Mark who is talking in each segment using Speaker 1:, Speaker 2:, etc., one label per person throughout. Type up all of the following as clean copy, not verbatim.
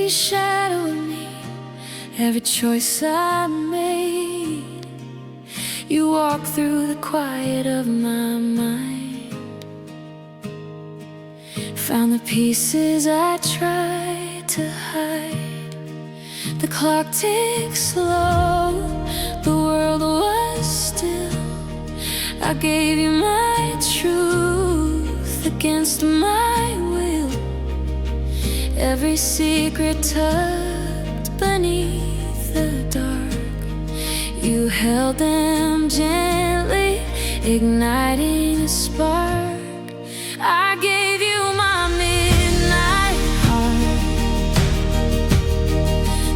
Speaker 1: you shadowed me, every choice I made. You walk through the quiet of my mind, found the pieces I tried to hide. The clock ticks slow, the world was still. I gave you my truth against my will, every secret tucked beneath the dark. You held them gently, igniting a spark. I gave you my midnight heart,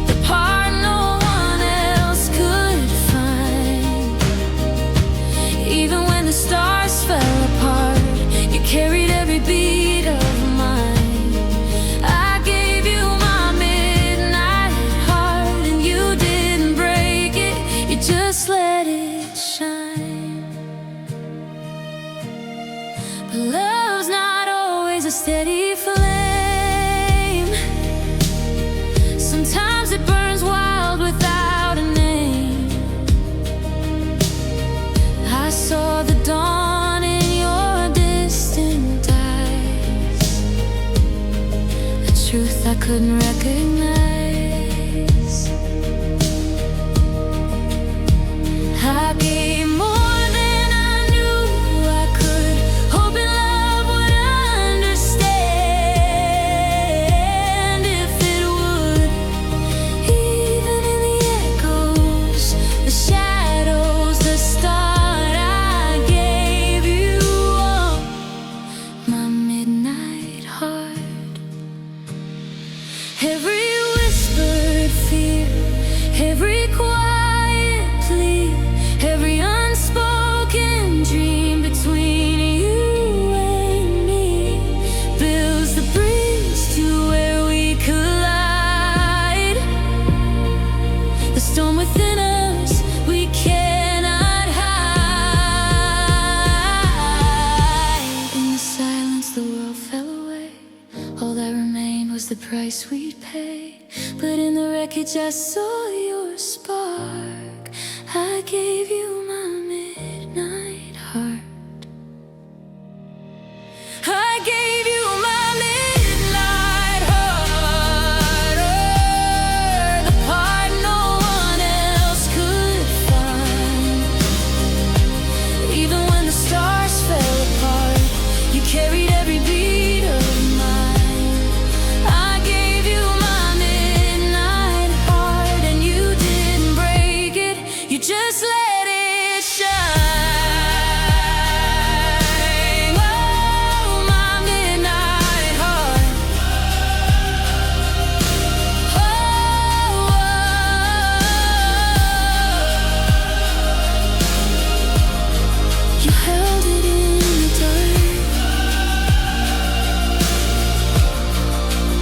Speaker 1: the part no one else could find. Even when the stars fell apart, you carried every beat of mine. I gave you my midnight heart, and you didn't break it, you just let it shine. But love's not always a steady flame. Sometimes it burns wild without a name. I saw the dawn in your distant eyes, a truth I couldn't recognize. I gave more than I knew I could, hoping love would understand. If it would, even in the echoes, the shadows, the start, I gave you all my midnight heart. Every whispered fear, every quiet plea, every unspoken dream between you and me, builds the bridge to where we collide. The storm within us, we cannot hide. In the silence, the world fell away. All that remained was the price we'd pay. But in the wreckage, I saw your spark. I gave you my midnight heart. I gave you my midnight heart, the part no one else could find. Even when the stars fell apart, you carried every beat of mine. I gave you my midnight heart, and you didn't break it, you just let it shine. Oh, my midnight heart. You held it in the dark.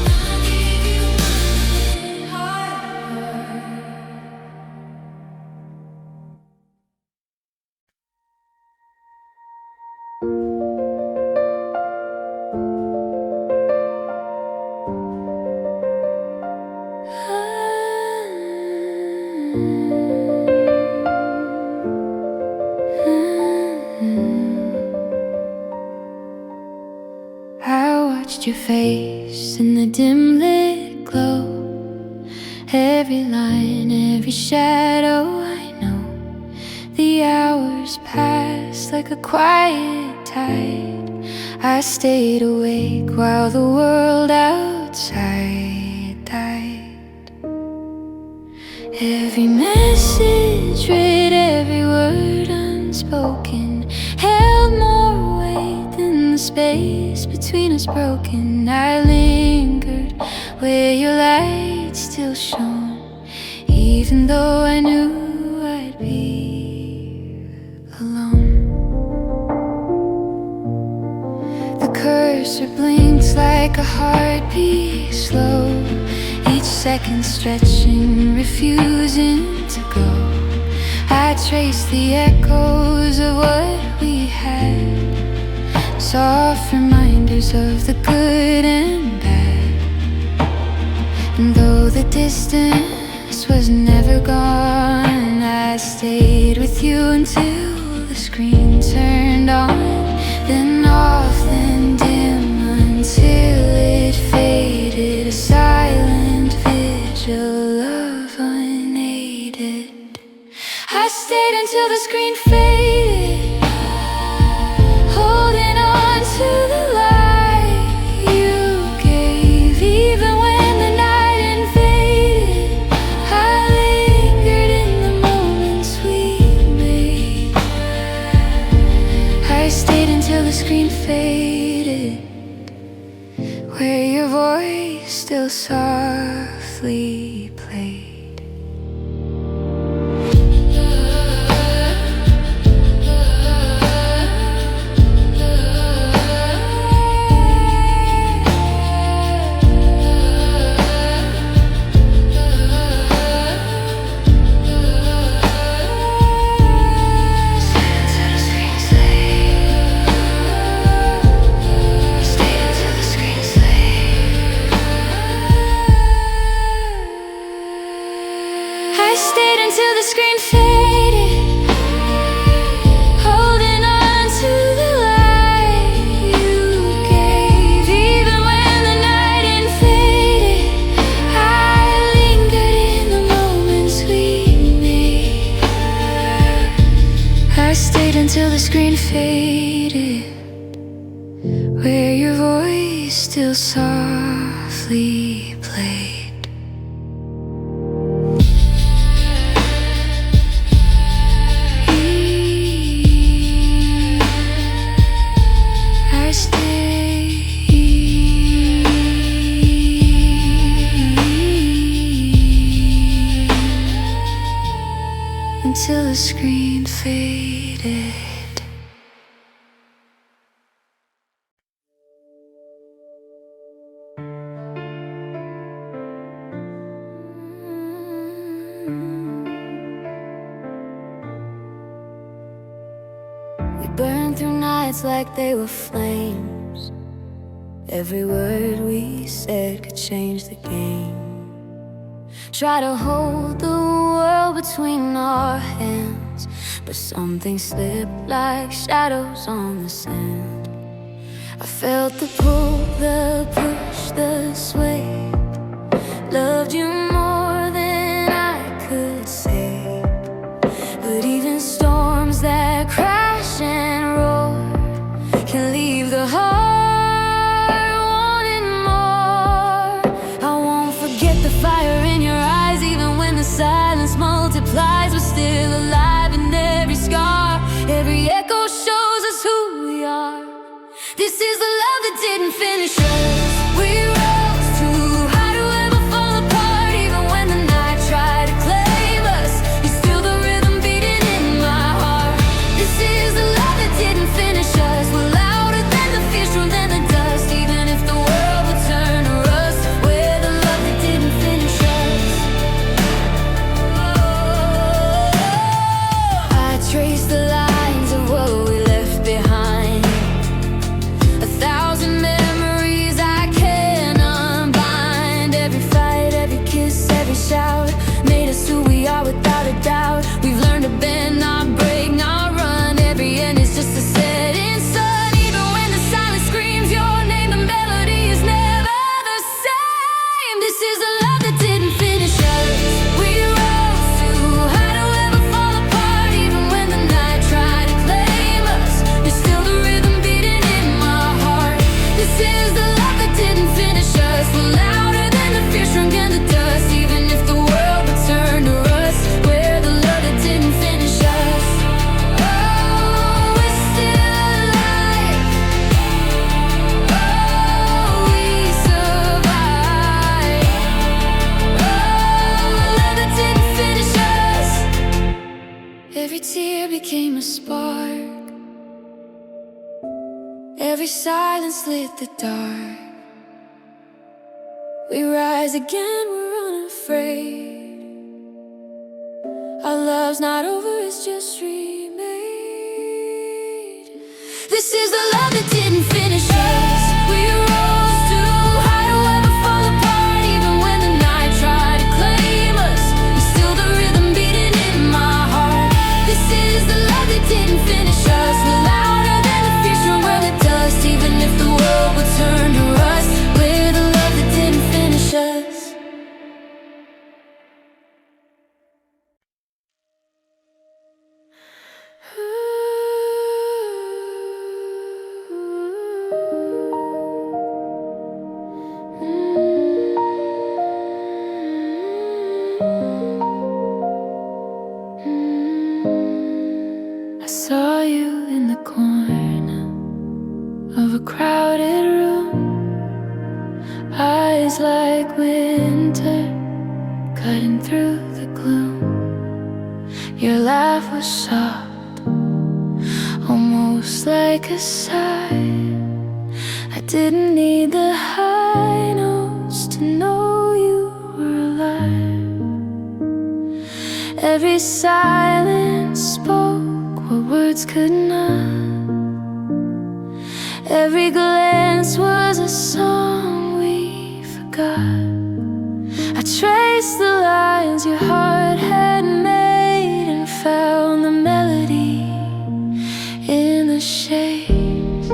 Speaker 1: I gave you my heart. I watched your face in the dim lit glow, every line, every shadow I know. The hours passed like a quiet tide. I stayed awake while the world outside died. Every message read, every word unspoken, held more weight than the space between us broken. I lingered where your light still shone, even though I knew I'd be alone. The cursor blinks like a heartbeat slow, each second stretching, refusing to go. I trace the echoes of what we had, soft reminders of the good and bad. And though the distance was never gone, I stayed with you until the screen turned on, then off, then dim, until it faded. A silent vigil of unaided. I stayed until the screen faded, holding on to the light you gave. Even when the night invaded, I lingered in the moments we made. I stayed until the screen faded, where your voice still softly played. I stayed until the screen faded, holding on to the light you gave. Even when the night invaded, I lingered in the moments we made. I stayed until the screen faded, where your voice still softly played. Until the screen faded. We burned through nights like they were flames. Every word we said could change the game. Try to hold the world between our hands, but something slipped like shadows on the sand. I felt the pull, the push, the sway. Loved you more than I could say. But even storms that crash and roar can leave the heart wanting more. I won't forget the fire in your eyes, even when the silence multiplies. We're still alive in every scar. Every echo shows us who we are. This is the love that didn't finish us. We rose too high to ever fall apart. Even when the night tried to claim us, you're still the rhythm beating in my heart. This is the love that didn't finish us. We're louder than the fear, stronger than the dust. Even if the world would turn to rust, we're the love that didn't finish us. I trace the lines of what we left behind. 1,000 memories I can't unbind. Every fight, every kiss, every shout made us who we are without a doubt. We've learned to bend, not break, not run. Every end is just a setting sun. Even when the silence screams your name, the melody is never the same. This is the love that didn't finish us. We rose too high to ever fall apart. Even when the night tried to claim us, you're still the rhythm beating in my heart. This is the love that didn't finish us. We're louder than the fear, stronger than the dust. Even if the world would turn to rust, we're the love that didn't finish us. Oh, we're still alive. Oh, we survived. Oh, love that didn't finish us. Every tear became a spark. Every silence lit the dark. We rise again, we're unafraid. Our love's not over, it's just remade. This is the love that didn't finish us. We rose too high to ever fall apart. Even when the night saw you in the corner of a crowded room, eyes like winter cutting through the gloom. Your laugh was soft, almost like a sigh. I didn't need the high notes to know you were alive. Every silence spoke what words could not. Every glance was a song we forgot. I traced the lines your heart had made and found the melody in the shades.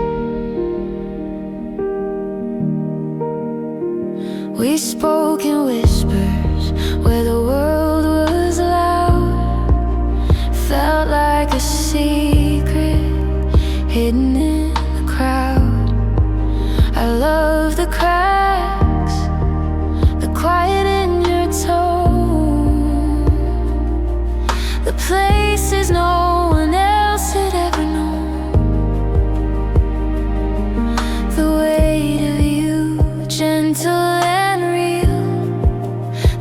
Speaker 1: We spoke in whispers where the world was loud. Felt like a secret hidden in the crowd. I love the cracks, the quiet in your tone, the places no one else had ever known. The weight of you, gentle and real.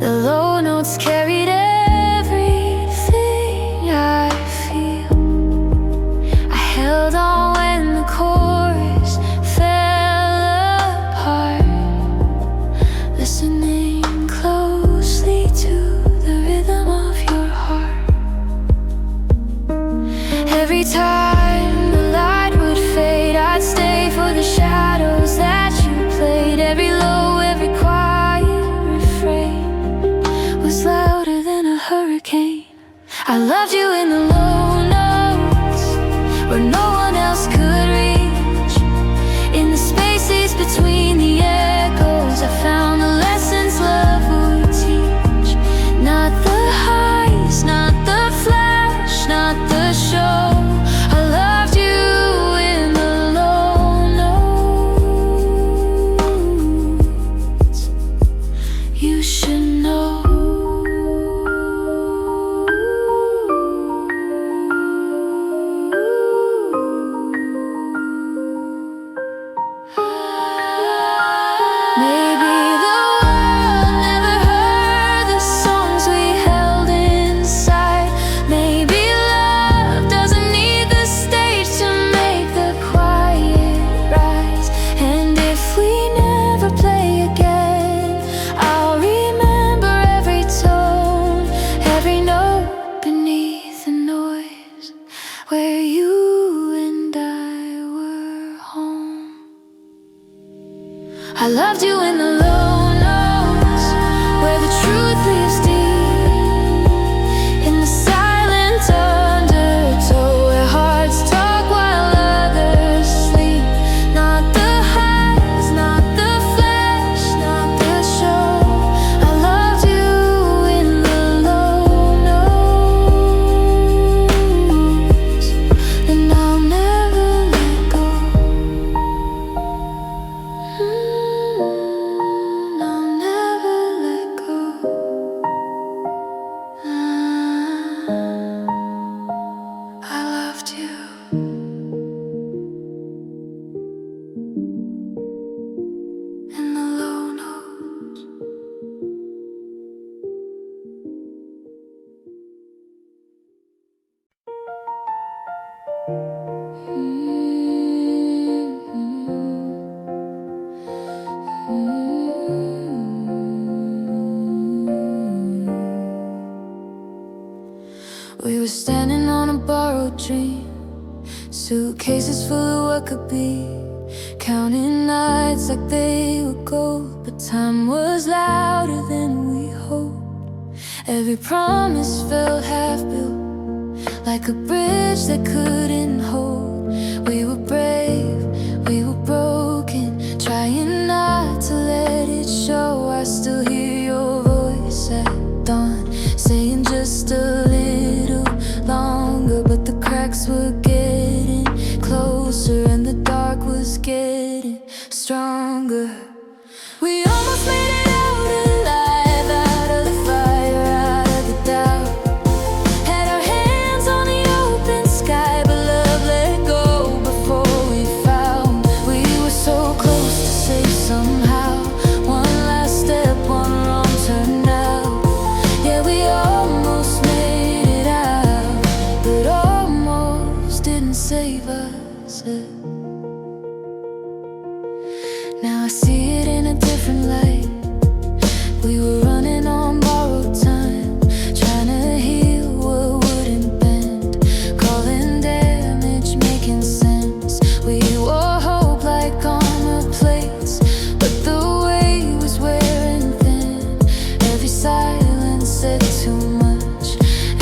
Speaker 1: The low notes carried everything I feel. I held on when the chorus fell apart, listening closely to the rhythm of your heart. Every time the light would fade, I'd stay for the shadows that you played. Every low, every quiet refrain was louder than a hurricane. I loved you in the low notes where no one else could reach. In the spaces between the echoes, I found the lessons love would teach. Not the highs, not the flash, not the show. I loved you in the low notes. You should know. Maybe the world never heard the songs we held inside. Maybe love doesn't need the stage to make the quiet rise. And if we never play again, I'll remember every tone, every note beneath the noise, where you and I were home. I loved you in the low notes where the truth lives deep. In the silent undertow where hearts talk while others sleep. Not the highs, not the flash, not the show. I loved you in the low notes, and I'll never let go. I'll never let go. I loved you. In the low notes. We were standing on a borrowed dream, suitcases full of what could be, counting nights like they were gold. But time was louder than we hoped. Every promise felt half-built, like a bridge that couldn't hold. We were brave, we were broken, trying not to let it show. I still hear your voice at dawn, saying just a little longer. But the cracks were getting closer and the dark was getting stronger. We almost made it out alive, out of the fire, out of the doubt. Had our hands on the open sky, but love save us. Now I see it in a different light. We were running on borrowed time, trying to heal what wouldn't bend, calling damage, making sense. We wore hope like armor plates, but the way was wearing thin. Every silence said too much,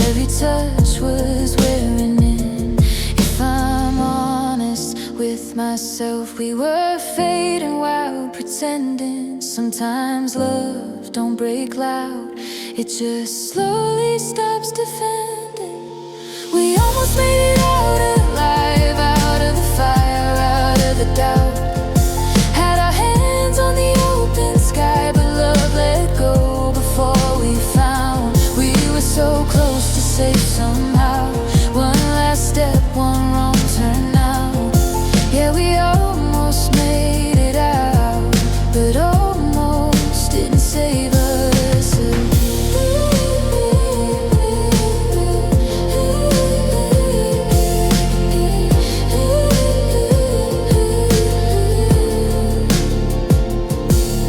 Speaker 1: every touch was wearing in. If I'm honest with myself, we were fading while pretending. Sometimes love don't break loud, it just slowly stops defending. We almost made it out alive, out of the fire, out of the doubt. Had our hands on the open sky, but love let go before we found. We were so close to safe somehow. One last step, one wrong turn now. Yeah, we almost made it out, but almost didn't save us.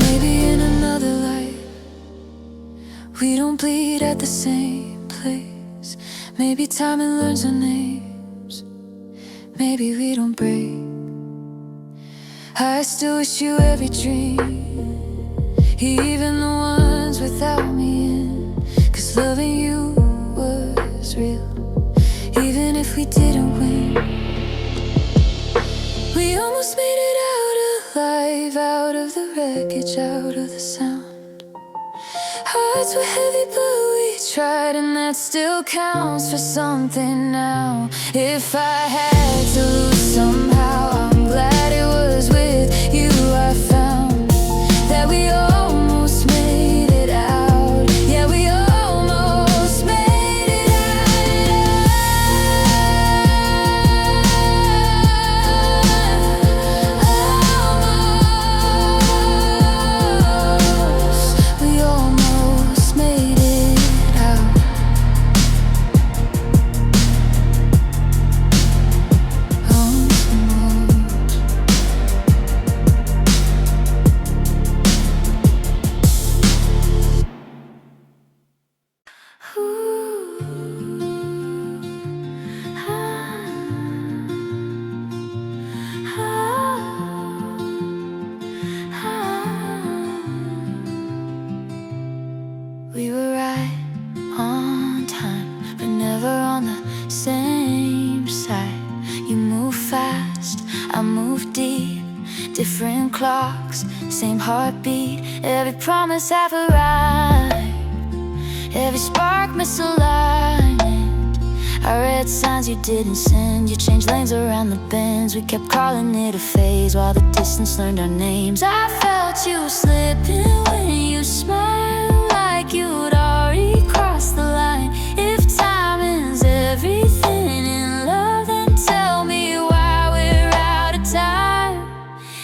Speaker 1: Maybe in another life we don't bleed at the same place. Maybe timing learns our names. Maybe we don't break. I still wish you every dream, even the ones without me in. 'Cause loving you was real, even if we didn't win. We almost made it out alive, out of the wreckage, out of the sound. Hearts were heavy, but we tried, and that still counts for something now. If I had to lose somehow, I'm glad it was with you I found that we almost made it out. Yeah, we almost made it out. We almost made it out. We were right on time, but never on the same side. You move fast, I move deep, different clocks, same heartbeat. Every promise half arrived, every spark misaligned. I read signs you didn't send, you changed lanes around the bends. We kept calling it a phase while the distance learned our names. I felt you slipping when you smiled, like you'd already crossed the line. If timing's everything in love, then tell me why we're out of time.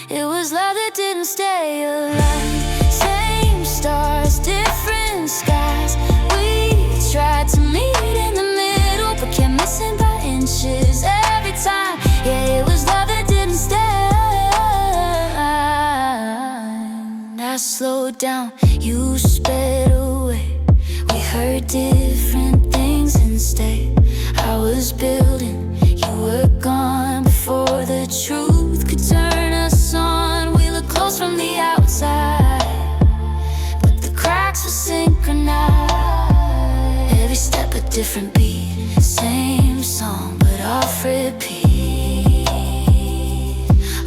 Speaker 1: It was love that didn't stay alive. Same stars, different skies. We tried to meet in the middle, but kept missing by inches every time. Yeah, it was love that didn't stay. I slowed down, you sped away. We heard different things instead. I was building, you were gone before the truth could turn us on. We looked close from the outside, but the cracks were synchronized. Every step a different beat, same song but off repeat.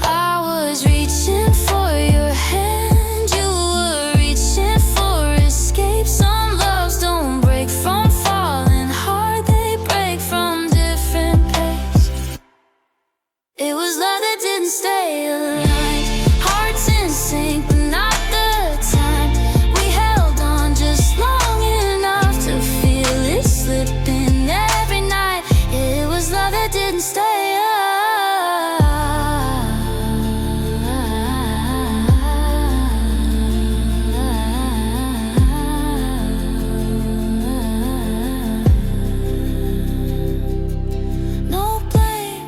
Speaker 1: I was reaching for your hand, you were reaching for escape. Some loves don't break from falling hard, they break from different pace. It was love that didn't stay alive. Hearts in sync, but not the time. We held on just long enough to feel it slipping every night. It was love that didn't stay alive. No blame,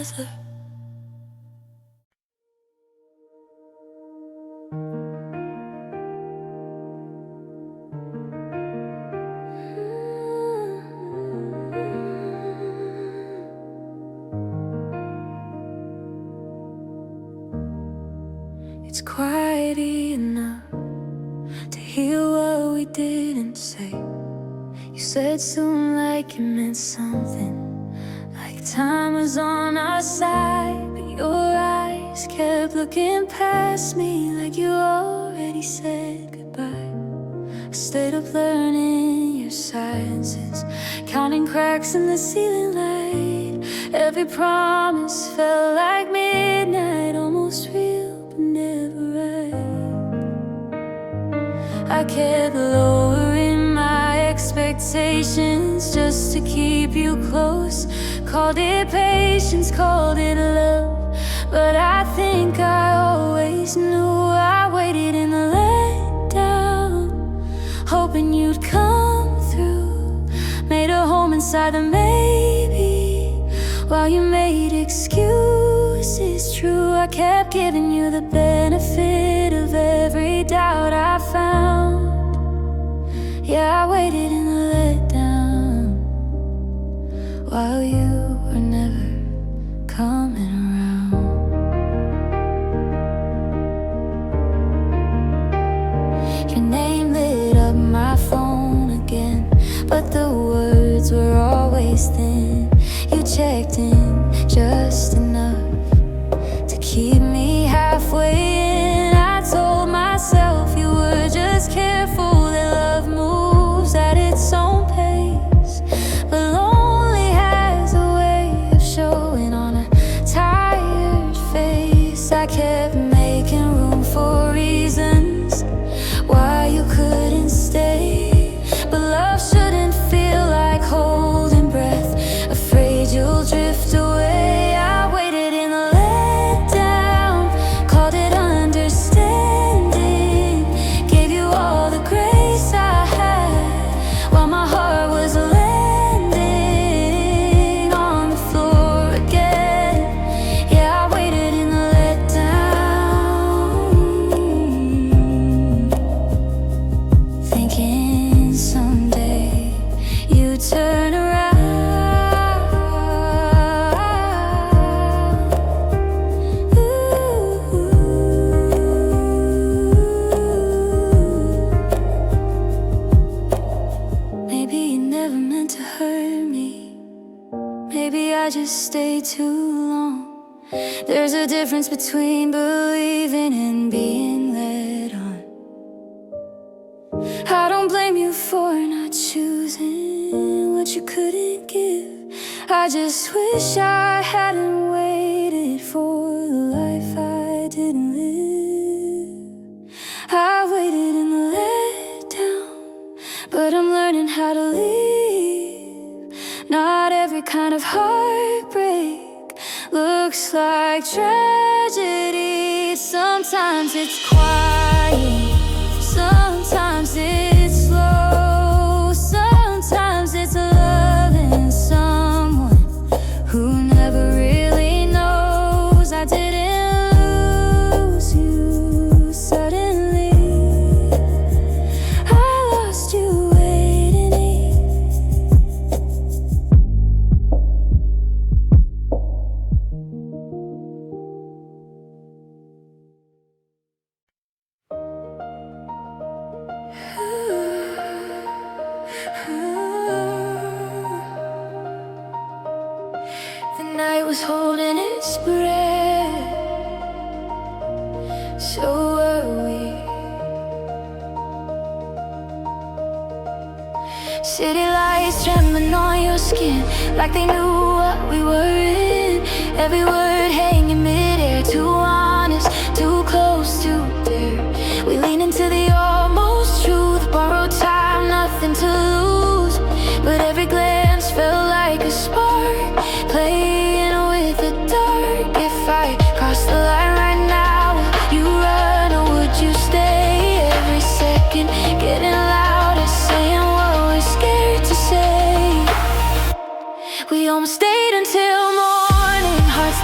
Speaker 1: together. It's quiet enough to hear what we didn't say. You said soon like it meant something, like time was on our side. But your eyes kept looking past me like you already said goodbye. I stayed up learning your silences, counting cracks in the ceiling light. Every promise felt like midnight, almost real but never right. I kept lowering my expectations just to keep you close. Called it patience, called it love, but I think I always knew. I waited in the letdown, hoping you'd come through. Made a home inside the maybe, while you made excuses true. I kept giving you the benefit of every doubt I found. Yeah, I waited in the letdown, while you were never coming around. Your name lit up my phone again, but the words were always thin. You checked in just enough to keep me halfway in. I told myself you were just careful, that love moves at its own pace. But lonely has a way of showing on a tired face. I kept making room for reasons why you couldn't stay, but love shouldn't feel like holding breath, afraid you'll drift away. I waited in the letdown, called it understanding, gave you all the grace I had, while my heart was landing on the floor again. Yeah, I waited in the letdown, thinking someday you'd turn around. Maybe you never meant to hurt me, maybe I just stayed too long. There's a difference between believing and being led on. I don't blame you for not choosing what you couldn't give. I just wish I hadn't waited for the life I didn't live. I waited in the letdown, but I'm learning how to leave. Not every kind of heartbreak looks like tragedy. Sometimes it's quiet, sometimes it's slow, sometimes it's loving someone who never really knows. I didn't lose you suddenly, I lost you waiting. The night was holding its breath, so were we. City lights trembling on your skin, like they knew what we were in. Every word hanging midair, too honest, too close to dare. We lean into the almost truth, borrowed time, nothing to lose. But every glance felt like a spark, playing with the dark. If I cross the line right now, would you run or would you stay? Every second getting louder, saying what we're scared to say. We almost stayed until morning, hearts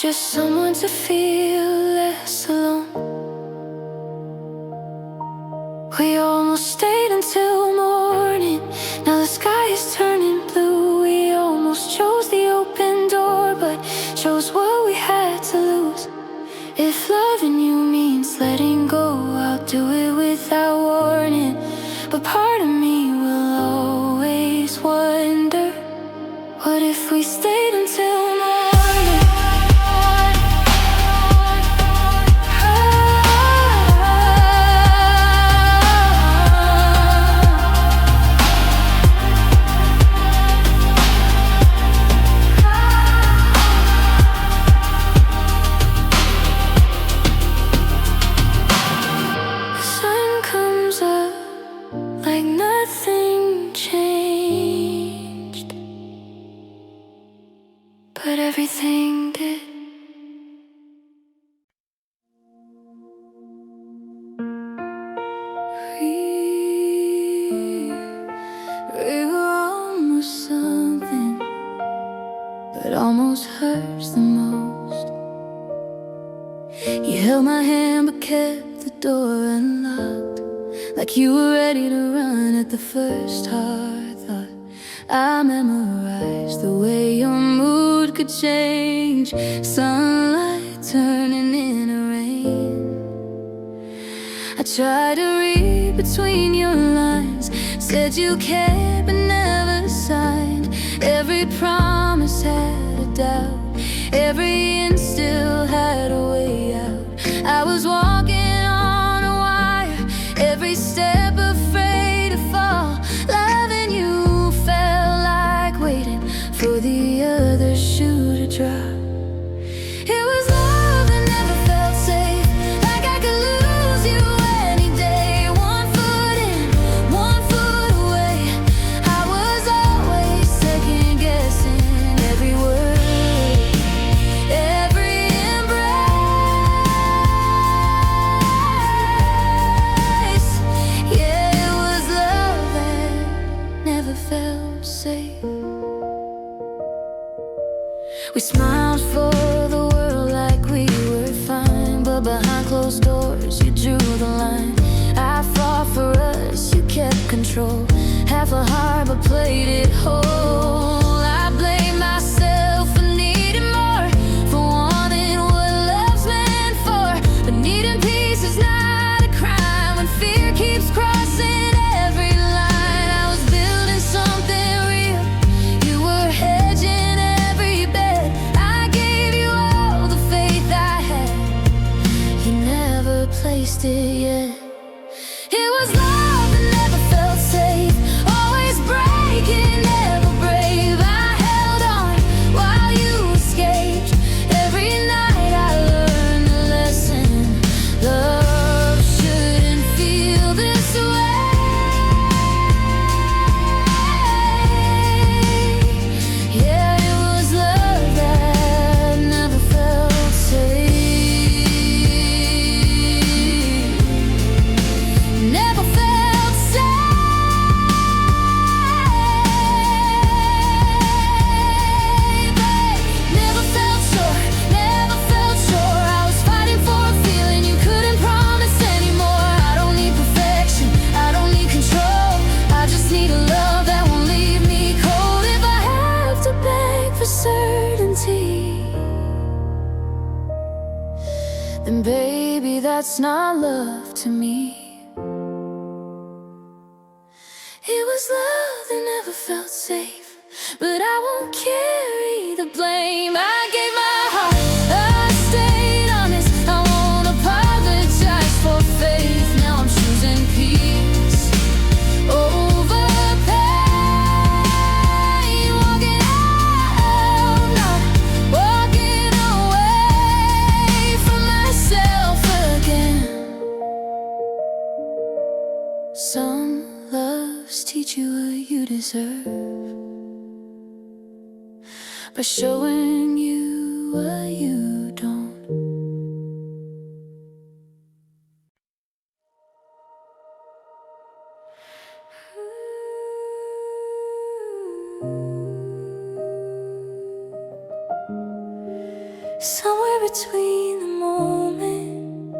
Speaker 1: just someone to feel less alone. We almost stayed until morning. Now the sky is turning blue. We almost chose the open door, but chose what we had to lose. If loving you means letting go, I'll do it without warning. But part of me will always wonder, what if we stayed until morning? But everything did. We were almost something, but almost hurts the most. You held my hand but kept the door unlocked, like you were ready to run at the first hard thought. I memorized the way your mood could change, sunlight turning into rain. I tried to read between your lines, said you cared but never signed. Every promise had a doubt, every in still had a way out. I was walking on a wire, every step afraid to fall. Loving you felt like waiting for the other shoe to drop. It was love that never felt safe, like I could lose you any day. One foot in, one foot away. I was always second guessing every word, every embrace. Yeah, it was love that never felt safe. We smiled for the world like we were fine, but behind closed doors you drew the line. I fought for us, you kept control. Half a heart but played it whole. I blame myself for needing more, for wanting what love's meant for. But needing peace is not a crime when fear keeps crossing every line. I was building something real, you were hedging every bed. I gave you all the faith I had, you never placed it yet. It was love that never felt safe, always breaking, never brave. I held on while you escaped. Every night I learned a lesson, love shouldn't feel this way. Yeah, it was love that never felt safe, never felt safe, never felt sure, never felt sure. I was fighting for a feeling you couldn't promise anymore. I don't need perfection, I don't need control, I just need a love that won't leave me cold. If I have to beg for certainty, then baby, that's not love to me. It was love that never felt safe, but I won't carry the blame. I gave my heart, I stayed honest, I won't apologize for faith. Now I'm choosing peace over pain. Walking out, not walking away from myself again. Some loves teach you what you deserve by showing you what you don't. somewhere between the moment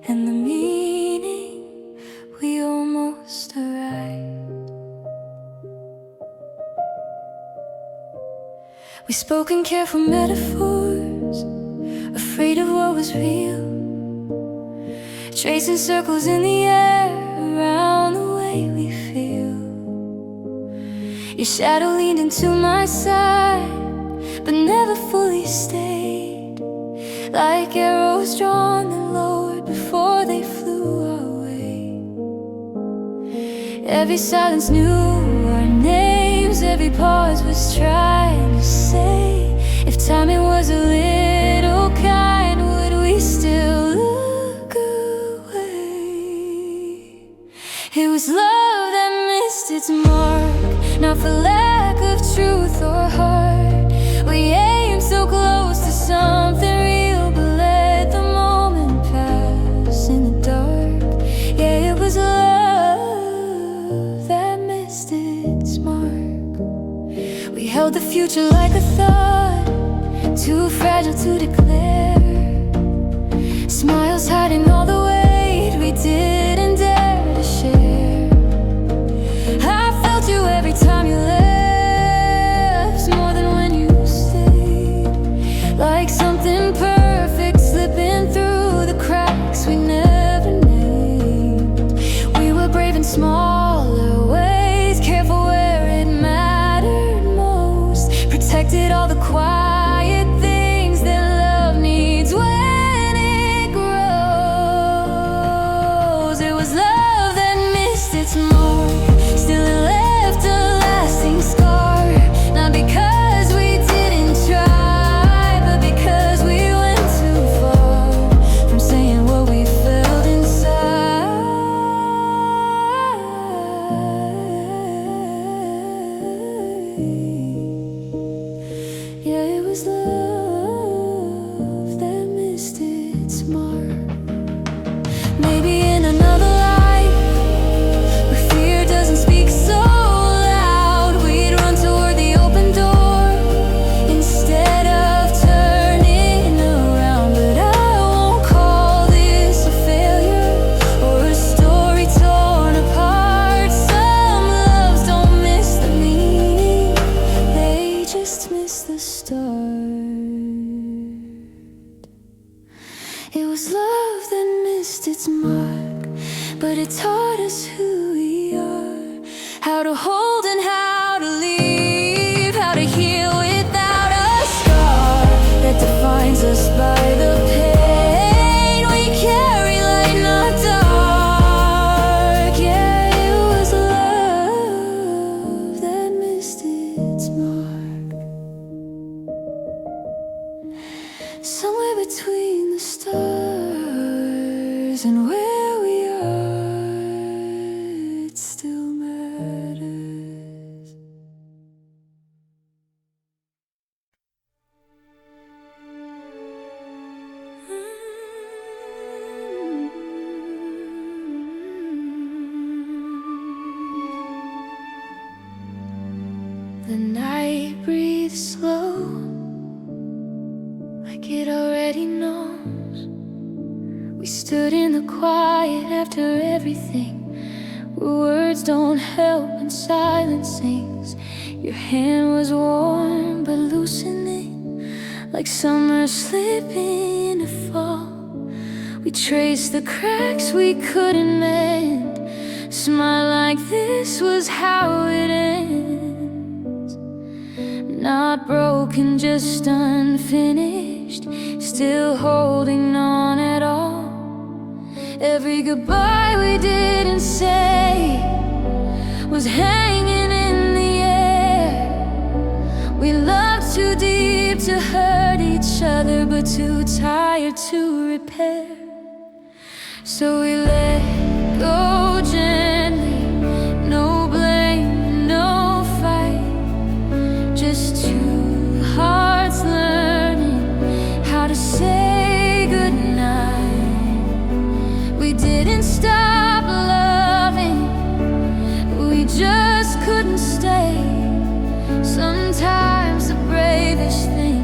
Speaker 1: and the meaning, we almost arrived. We spoke in careful metaphors, afraid of what was real, tracing circles in the air around the way we feel. Your shadow leaned into my side, but never fully stayed, like arrows drawn and lowered before they flew away. Every silence knew our names, every pause was trying to say, if timing was a little kind, would we still look away? It was love that missed its mark, not for lack of truth or heart. We aimed so close to something real, but let the moment pass in the dark. Yeah, it was love that missed its mark. We held the future like a thought, too fragile to declare, smiles hiding all the weight we didn't dare to share. I felt you every time you left, more than when you stayed, like something perfect slipping through the cracks we never named. We were brave in smaller ways, careful where it mattered most, protected all the quiet things that love needs when it grows. It was love that missed its mark, still it left a lasting scar, not because we didn't try, but because we went too far from saying what we felt inside. Yeah, it was love that missed its mark. Maybe in another life, where fear doesn't speak so loud, we'd run toward the open door instead of turning around. But I won't call this a failure or a story torn apart. Some loves don't miss the meaning, they just miss the start. It was love that missed its mark, but it taught us who we are, how to hold and how to leave, how to heal without a scar that defines us by the pain we carry light, not dark. Yeah, it was love that missed its mark, somewhere between the stars and where we are, it still matters. The night breathes slow, like it already knows. We stood in the quiet after everything, where words don't help and silence sings. Your hand was warm but loosening, like summer slipping into fall. We traced the cracks we couldn't mend, smile like this was how it ends. Not broken, just unfinished, still holding on at all. Every goodbye we didn't say was hanging in the air. We loved too deep to hurt each other, but too tired to repair. So we let go gently, no blame, no fight, just two hearts learning how to say goodnight. We didn't stop loving, we just couldn't stay. Sometimes the bravest thing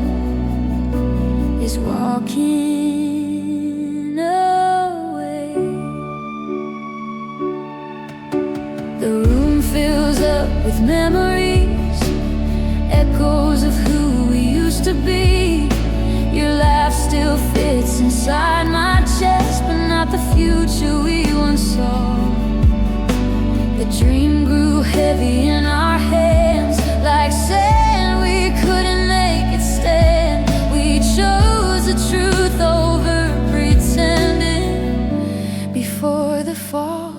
Speaker 1: fall.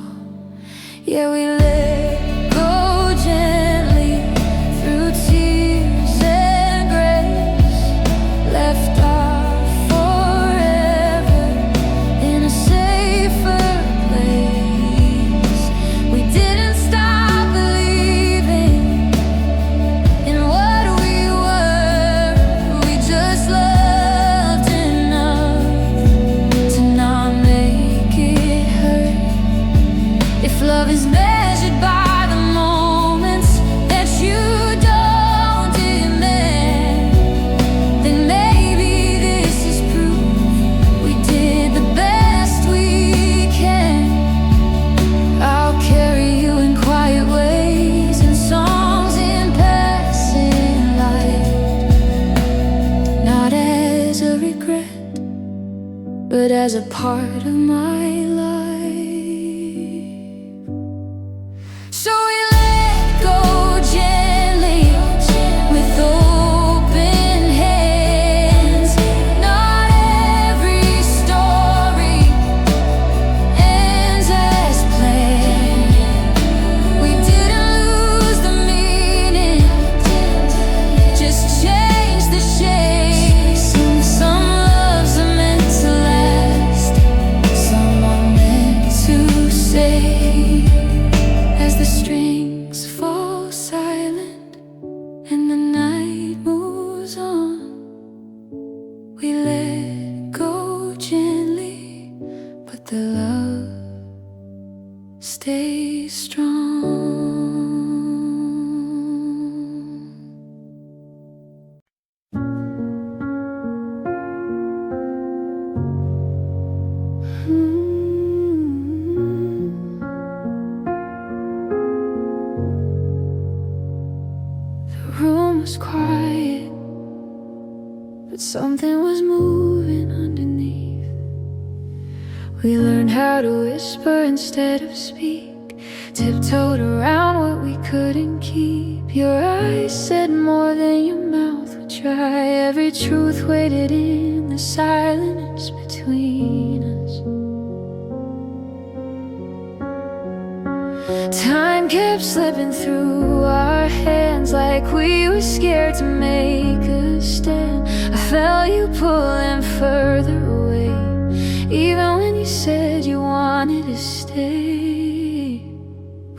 Speaker 1: Yeah, we let go gently through tears and grace, left our forever in a safer place. We didn't stop believing in what we were. We just loved enough to not make it hurt. If love is measured by the moments that you don't demand, then maybe this is proof we did the best we can. I'll carry you in quiet ways and songs in passing light, not as a regret, but as a part of my life. So we let go gently with open hands. Not every story ends as planned. We didn't lose the meaning, just change the shape. Some loves are meant to last, some are meant to stay. As the strings fall silent and the night moves on, we let go gently, but the love stays strong. The room was quiet, but something was moving underneath. We learned how to whisper instead of speak, tiptoed around what we couldn't keep. Your eyes said more than your mouth would try. Every truth waited in the silence between us. Time kept slipping through our hands like we were scared to make a stand. I felt you pulling further away, even when you said you wanted to stay.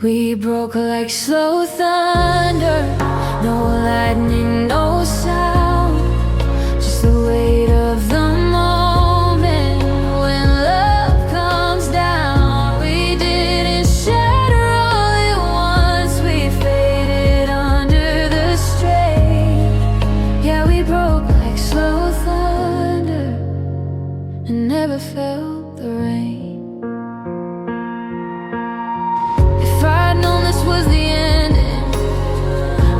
Speaker 1: We broke like slow thunder, no lightning, no sound, just the weight of the moment when love comes down. We didn't shatter all at once, we faded under the strain. Yeah, we broke like slow thunder and never felt the rain. If I'd known this was the ending,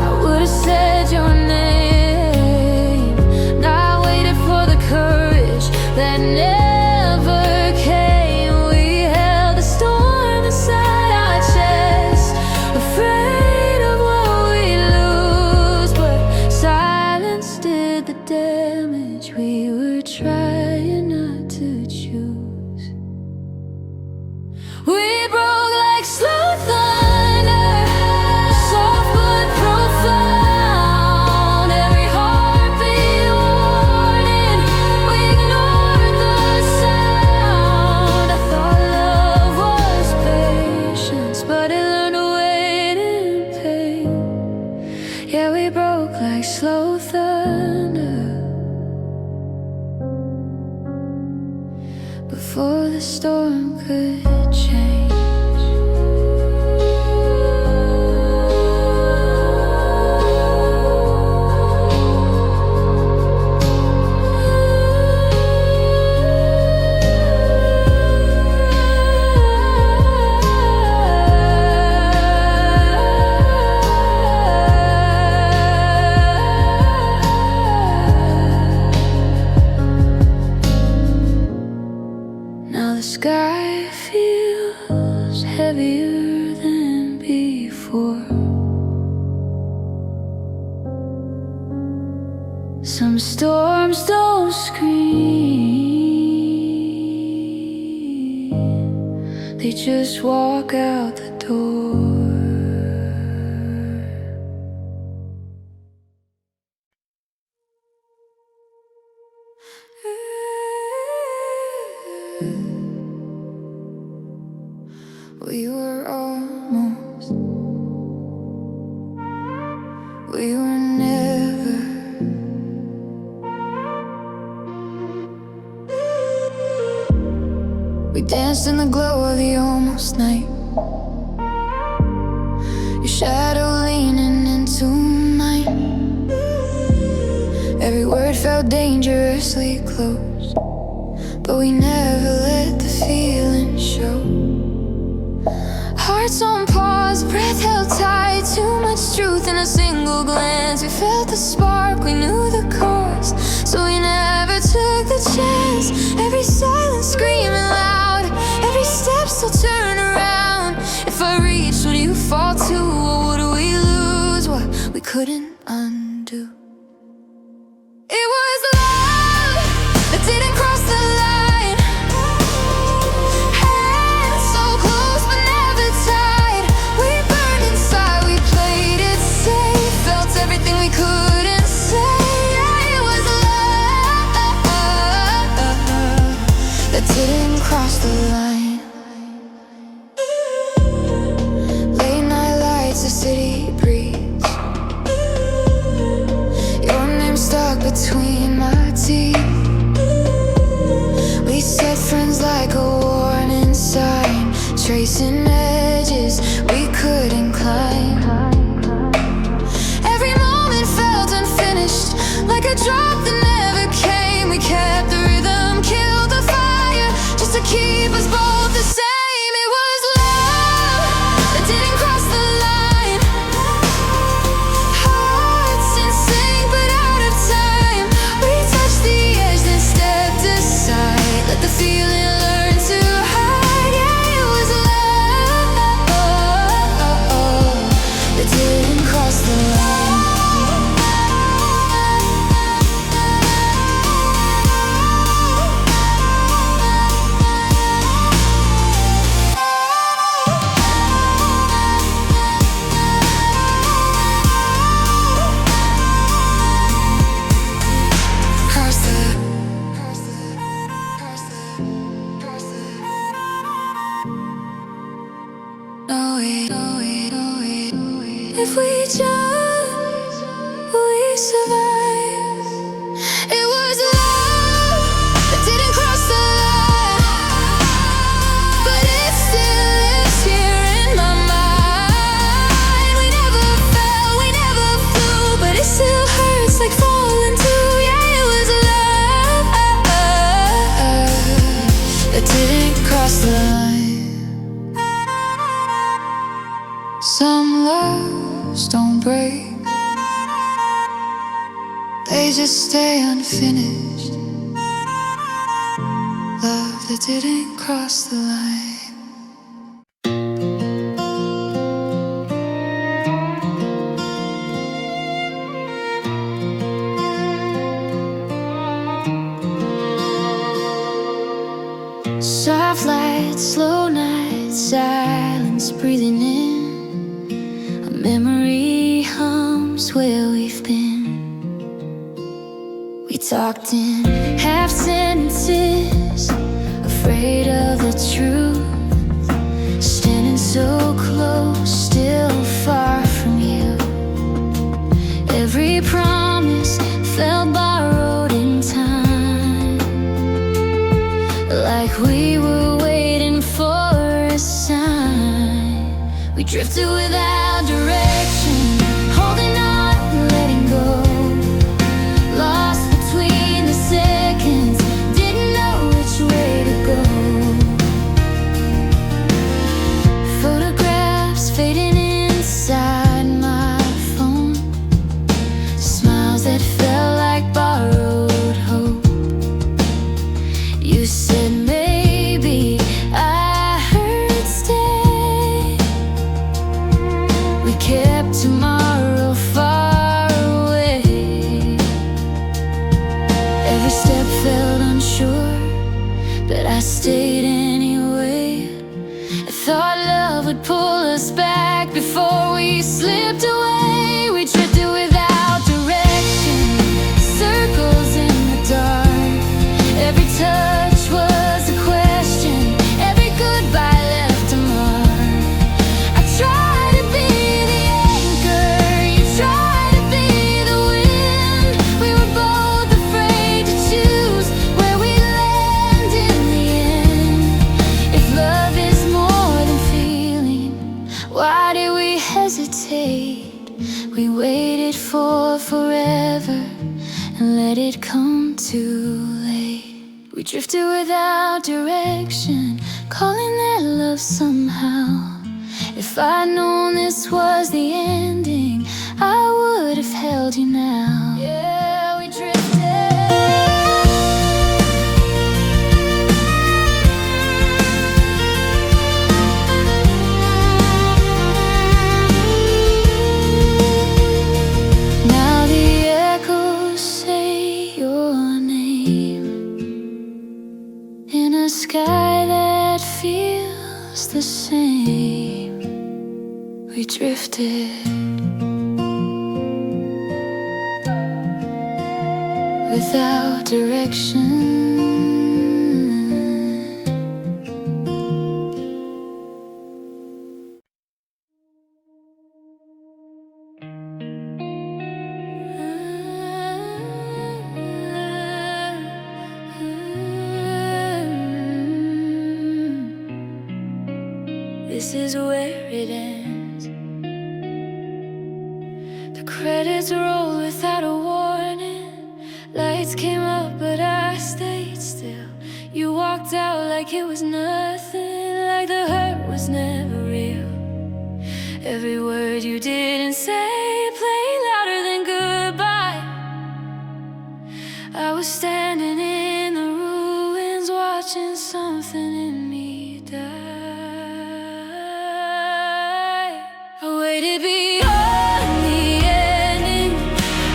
Speaker 1: I would have said your name. Not waited for the courage that never came. We held the storm inside our chest, afraid of what we'd lose, but silence did the damage. We were trying not to choose. We broke like slow thunder, soft but profound. Every heartbeat warning, we ignored the sound. I thought love was patience, but it learned to wait in pain. Yeah, we broke like slow thunder before the storm could change. Now the sky feels heavier than before. Some storms don't scream, they just walk out the door. We were almost, we were never. We danced in the glow of the almost night, your shadow leaning into mine. Every word felt dangerously close, but we never let the feeling show. Hearts on pause, breath held tight, too much truth in a single glance. We felt the spark, we knew the cause, so we never took the chance. Every silence screaming loud, every step still turn around. If I reach, would you fall too, or would we lose what we couldn't undo? It was love that didn't cross the line. Hands so close but never tied. We burned inside, we played it safe, felt everything we couldn't say. Yeah, it was love that didn't cross the line. Late night lights, the city breeze, your name stuck between my teeth. We set friends like a warning sign, tracing edges we couldn't climb. Every moment felt unfinished, like a drop that never came. We kept the rhythm, killed the fire, just to keep us both the same. It was love that didn't cross the line. Hearts in sync but out of time. We touched the edge then stepped aside, let the feeling learn to hide. Yeah, it was love that didn't cross the line. If we jump, we survive. It was love that didn't cross the line, but it still lives here in my mind. We never fell, we never flew, but it still hurts like falling too. Yeah, it was love that didn't cross the line. Some loves don't break, they just stay unfinished. Love that didn't cross the line. Soft lights, slow nights, silence breathing in. A memory hums where we've been. We talked in half sentences, afraid of the truth. Standing so close, still far from you. Every promise felt borrowed in time, like we were waiting for a sign. We drifted without direction, holding on and letting go. Lost between the seconds, didn't know which way to go. Photographs fading inside my phone, smiles that felt like borrowed hope. You said maybe, I heard stay. We kept tomorrow far away. Every step felt unsure, but I stayed anyway. and let it come too late. We drifted without direction, calling that love somehow. If I'd known this was the ending, I would have held you now. Yeah, we drifted. Now the echoes say your name in a sky that feels the same. We drifted without direction. This is where it ends. The credits roll without a warning. Lights came up but I stayed still. You walked out like it was nothing, like the hurt was never real. Every word you didn't say played louder than goodbye. I was standing in the ruins, watching something in me die. I waited beyond the ending,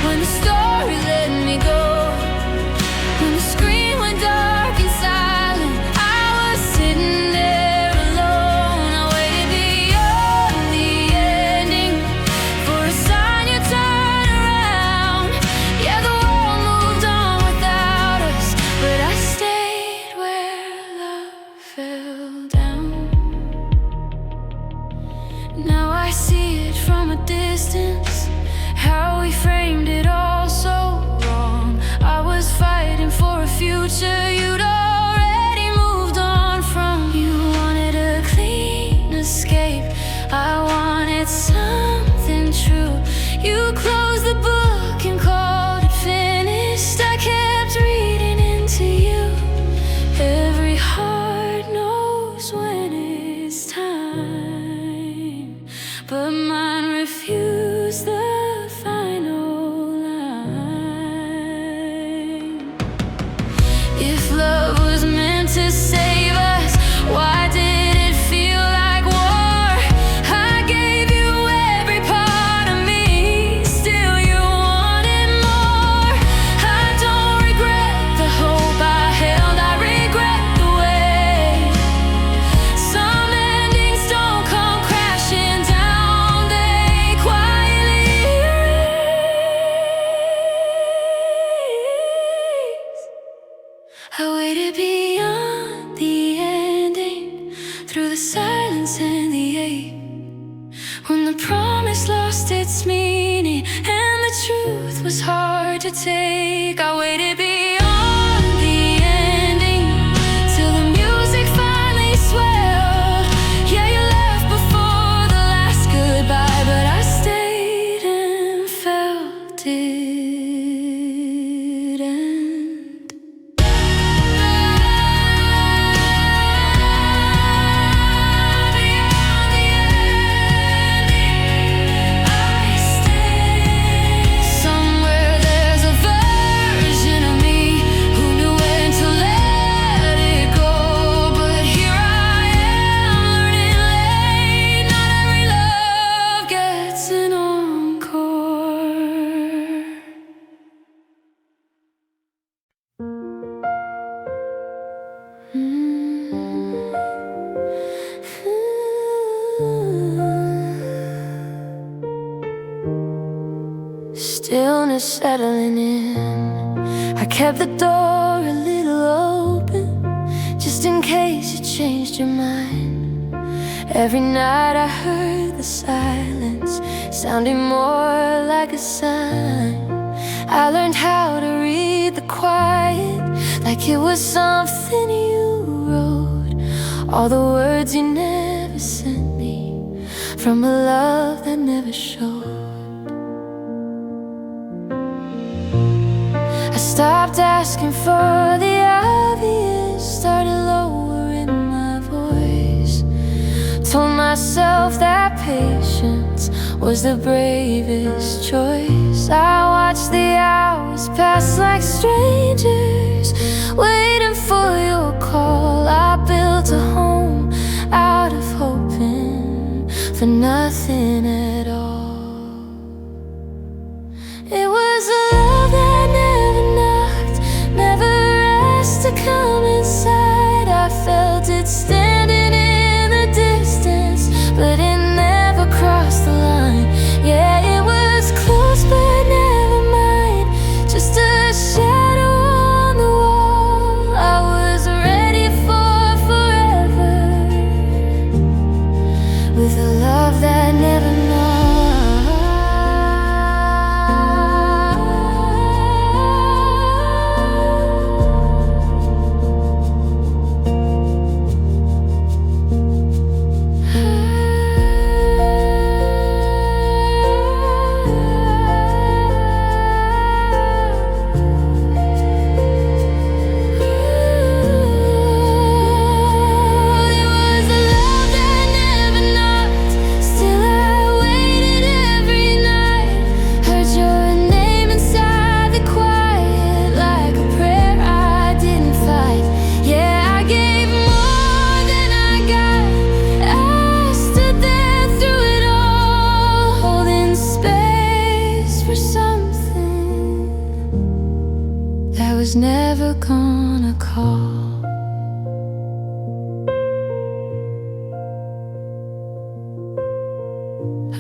Speaker 1: when the story let me go. When the screen went dark and silent, I was sitting there alone. I waited beyond the ending, for a sign you'd turn around. Yeah, the world moved on without us, but I stayed where love fell down. Now I see it from a distance, how we framed it all so wrong. I was fighting for a future you'd already moved on from. You wanted a clean escape, I wanted something true. You closed the book and called it finished. I kept reading into you. Every heart knows when it's time, but mine refused the final line. If love was meant to save us, why did it feel like war? I gave you every part of me, still you wanted more. I don't regret the hope I held, I regret the way some endings don't come crashing down, they quietly erase. I waited beyond the ending, through the silence and the ache, when the promise lost its meaning and the truth was hard to take. I waited beyond the ending, till the music finally swelled. Yeah, you left before the last goodbye, but I stayed and felt it end. Beyond the ending, I stay. Somewhere there's a version of me who knew when to let it go, but here I am learning late. Not every love gets an encore. Stillness settling in, I kept the door a little open, just in case you changed your mind. Every night I heard the silence, sounding more like a sign. I learned how to read the quiet, like it was something you wrote. All the words you never sent me, from a love that never showed. stopped asking for the obvious, started lowering my voice. Told myself that patience was the bravest choice. I watched the hours pass like strangers, waiting for your call. I built a home out of hoping for nothing at all. It was a love that never knocked, never asked to come inside. I felt it standing in the distance, but it never crossed the line. Yeah, it was close but never mine, just a shadow on the wall. I was ready for forever, with a love that never knocked. Was never gonna call.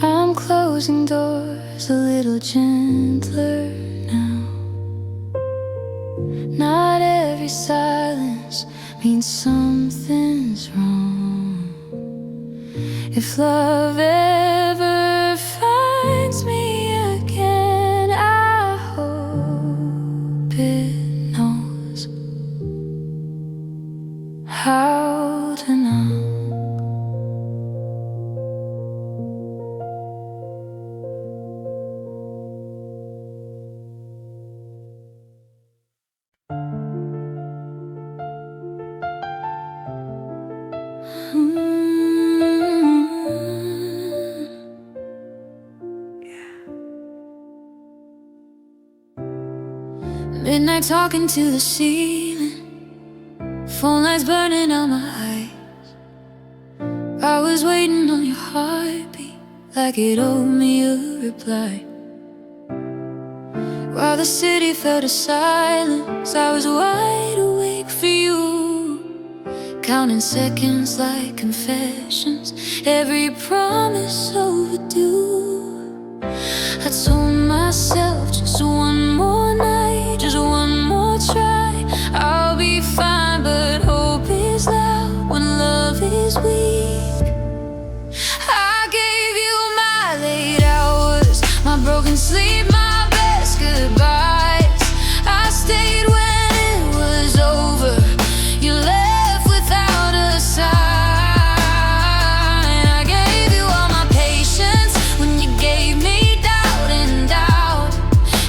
Speaker 1: I'm closing doors a little gentler now. Not every silence means something's wrong. If love ever finds me again, I hope it how to know. Midnight talking to the ceiling, phone lights burning out my eyes. I was waiting on your heartbeat, like it owed me a reply. While the city fell to silence, I was wide awake for you, counting seconds like confessions, every promise overdue. I told myself just one more night, just one more try, I'll be fine. But hope is loud when love is weak. I gave you my late hours, my broken sleep, my best goodbyes. I stayed when it was over, you left without a sign. I gave you all my patience when you gave me doubt and doubt.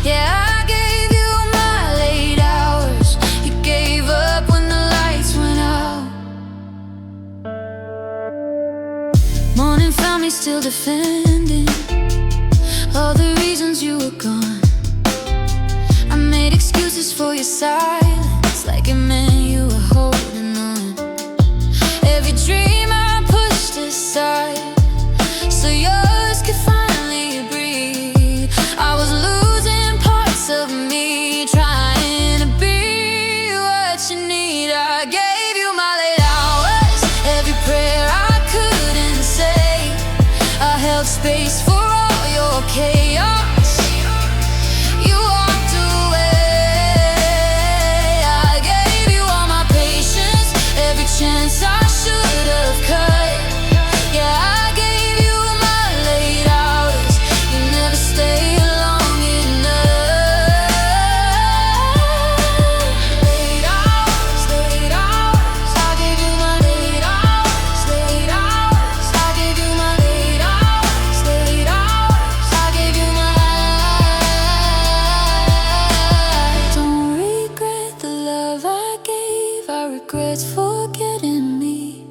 Speaker 1: Yeah, I gave you my late hours, you gave up when the lights went out. Morning found me still defending all the reasons you were gone. I made excuses for your silence, like it meant you were holding on. Every dream I pushed aside, so yours could finally breathe. I was losing parts of me, trying to be what you need. I gave you my late hours, every prayer I couldn't say. I held space for all your chaos, you walked away. I gave you all hearts forgetting me,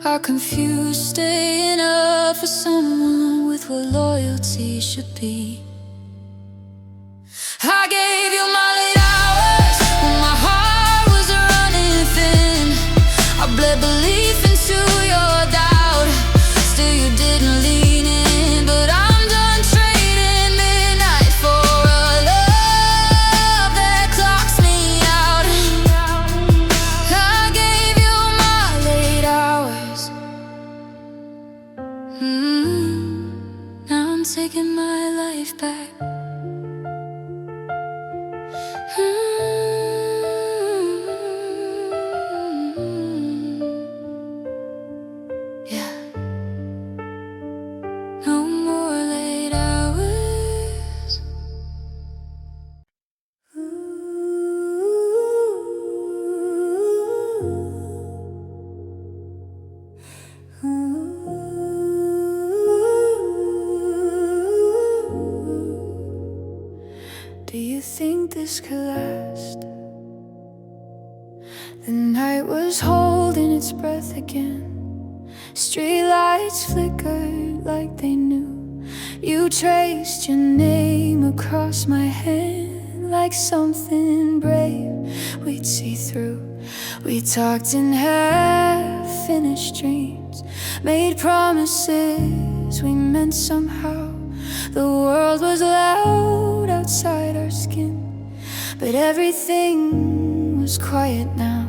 Speaker 1: are confused staying up for someone with what loyalty should be. I gave you my late hours when my heart was running thin. I bled belief into your doubt, still you didn't lean in. But I'm done trading midnight for a love that clocks me out. I gave you my late hours. Now I'm taking my life back. Yeah. No more late hours. Do you think this could last? The night was holding its breath again. Streetlights flickered like they knew. You traced your name across my hand like something brave we'd see through. We talked in half-finished dreams, made promises we meant somehow. The world was loud outside our skin, but everything was quiet now.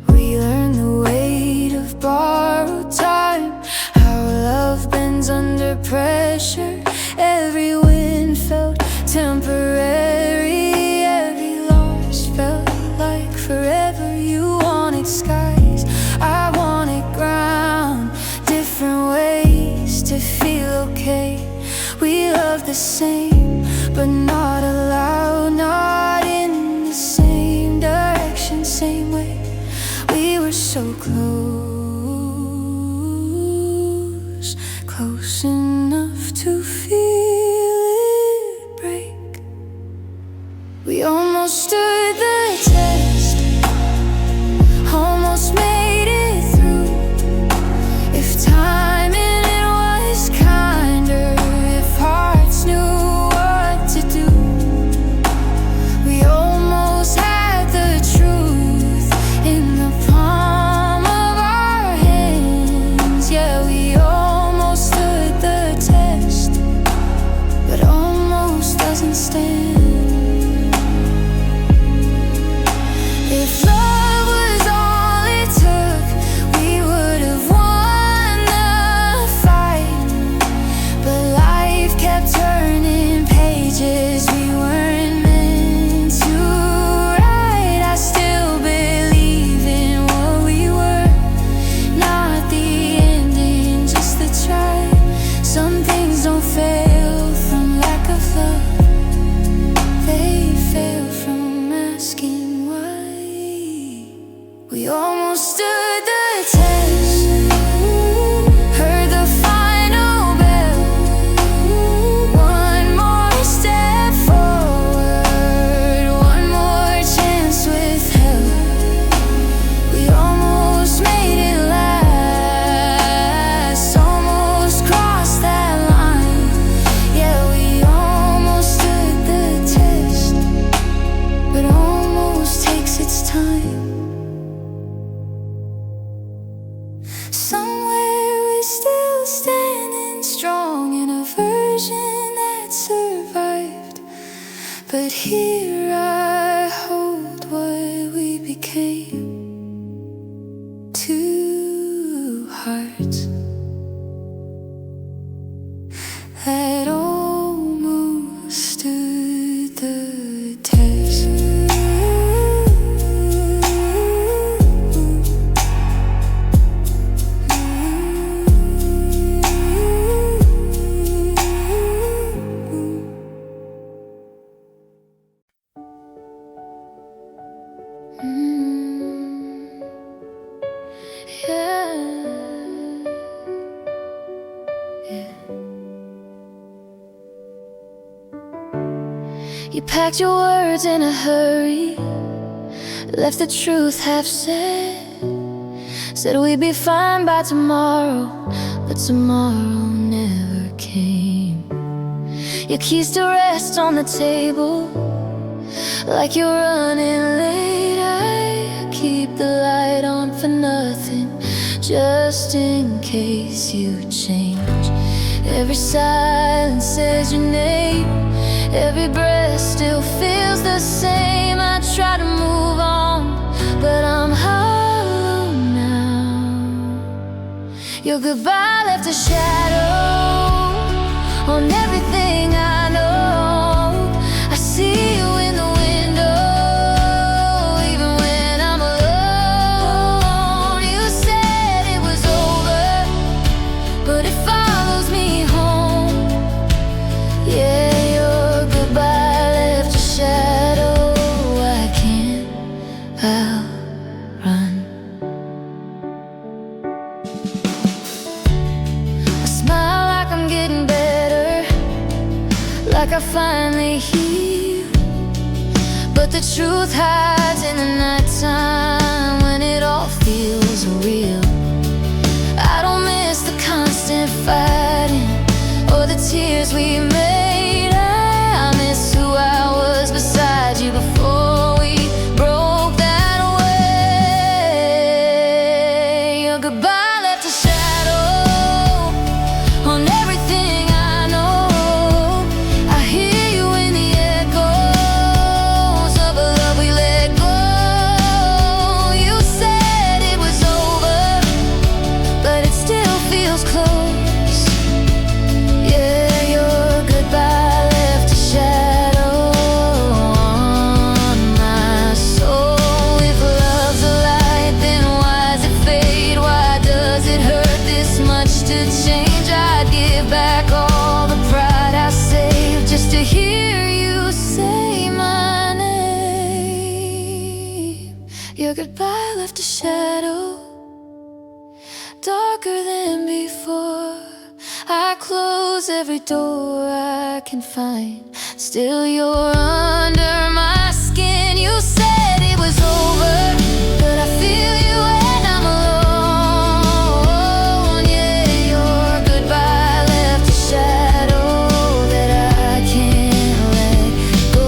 Speaker 1: We learned the weight of borrowed time, how love bends under pressure. Every win felt temporary, every loss felt like forever. You wanted skies, I wanted ground, different ways to feel okay. We loved the same, but not allowed, not in the same direction, same way. We were so close, close enough to feel it break. We almost stood the test, almost made it through. If timing it was kinder, if hearts knew what to do. We almost had the truth in the palm of our hands. Yeah, we almost stood the test, but almost doesn't stand. If love was all it took, we would have won the fight. But life kept turning pages we weren't meant to write. I still believe in what we were, not the ending, just the try. Some things don't fail from lack of love, they fail from asking why. We almost stood the test, heard the final bell. One more step forward, one more chance with help. We almost made it last, almost crossed that line. Yeah, we almost stood the test, but almost takes its time. Somewhere we're still standing strong in a version that survived. But here I hold what we became, two hearts that almost stood the test. You packed your words in a hurry, left the truth half said. Said we'd be fine by tomorrow, but tomorrow never came. Your keys to rest on the table, like you're running late. I keep the light on for nothing, just in case you change. Every silence says your name, every breath still feels the same. I try to move on, but I'm hollow now. Your goodbye left a shadow on everything I know. I see you in the window, even when I'm alone. You said it was over, but it follows me home. Yeah, your goodbye left a shadow I can't outrun. I smile like I'm getting better, like I finally heal, but the truth hides in the nighttime when it all feels real. I don't miss the constant fighting or the tears we made. I miss who I was beside you before we broke that away. Your goodbye left a shadow on everything I know. I hear you in the echoes of a love we let go. You said it was over, but it still feels close. Yeah, your goodbye left a shadow on my soul. If love's a light, then why does it fade? Why does it hurt this much to change? I'd give back all the pride I saved just to hear you say my name. Your goodbye left a shadow darker than before. I close every door I can find, still you're under my skin. You said it was over, but I feel you when I'm alone. Yeah, your goodbye left a shadow that I can't let go.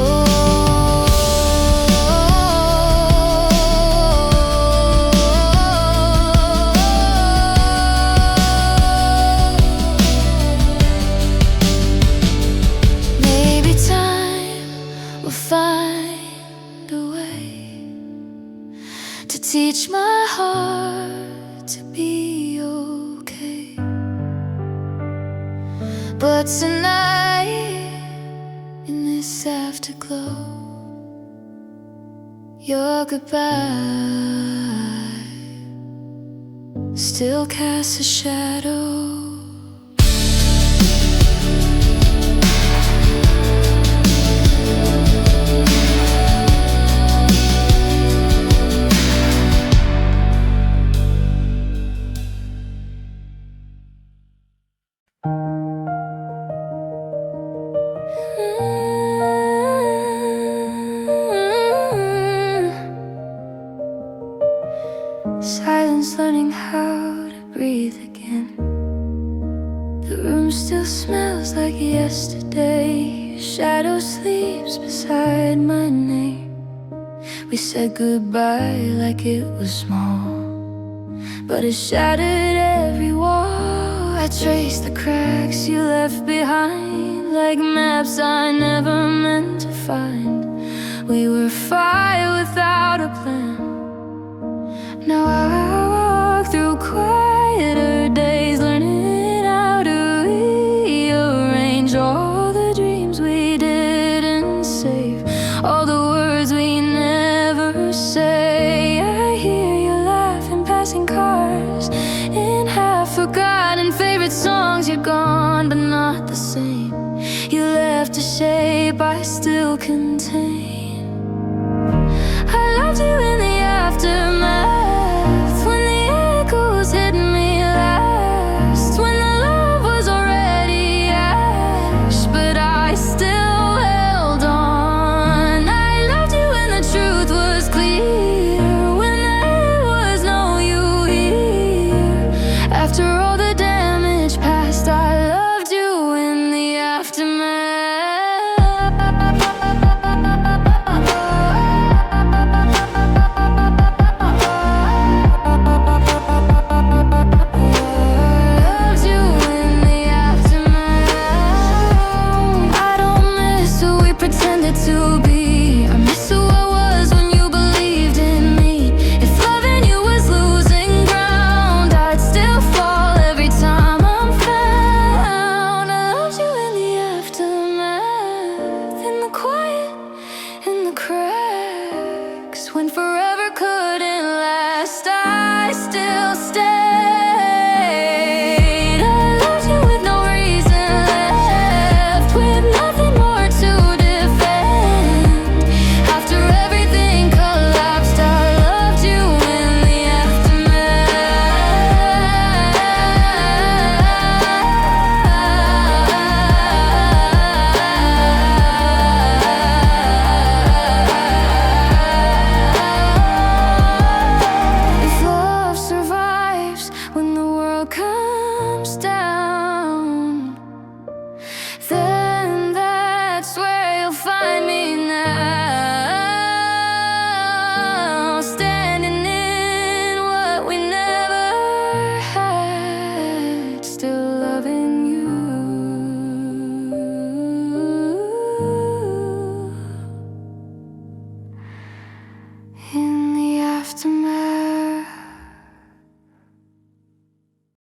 Speaker 1: Maybe time will find a way to teach my heart to be okay. But tonight, in this afterglow, your goodbye still casts a shadow. Silence, learning how to breathe again. The room still smells like yesterday. Your shadow sleeps beside my name. We said goodbye like it was small, but it shattered every wall. I traced the cracks you left behind, like maps I never meant to find. We were fire without a plan. Now I walk through quieter days, learning how to rearrange all the dreams we didn't save, all the words we never say. I hear you laugh in passing cars, in half-forgotten favorite songs. You're gone, but not the same. You left a shape I still contain. I loved you in the aftermath, when the echoes hit me last, when the love was already ash, but I still held on. I loved you when the truth was clear, you'll be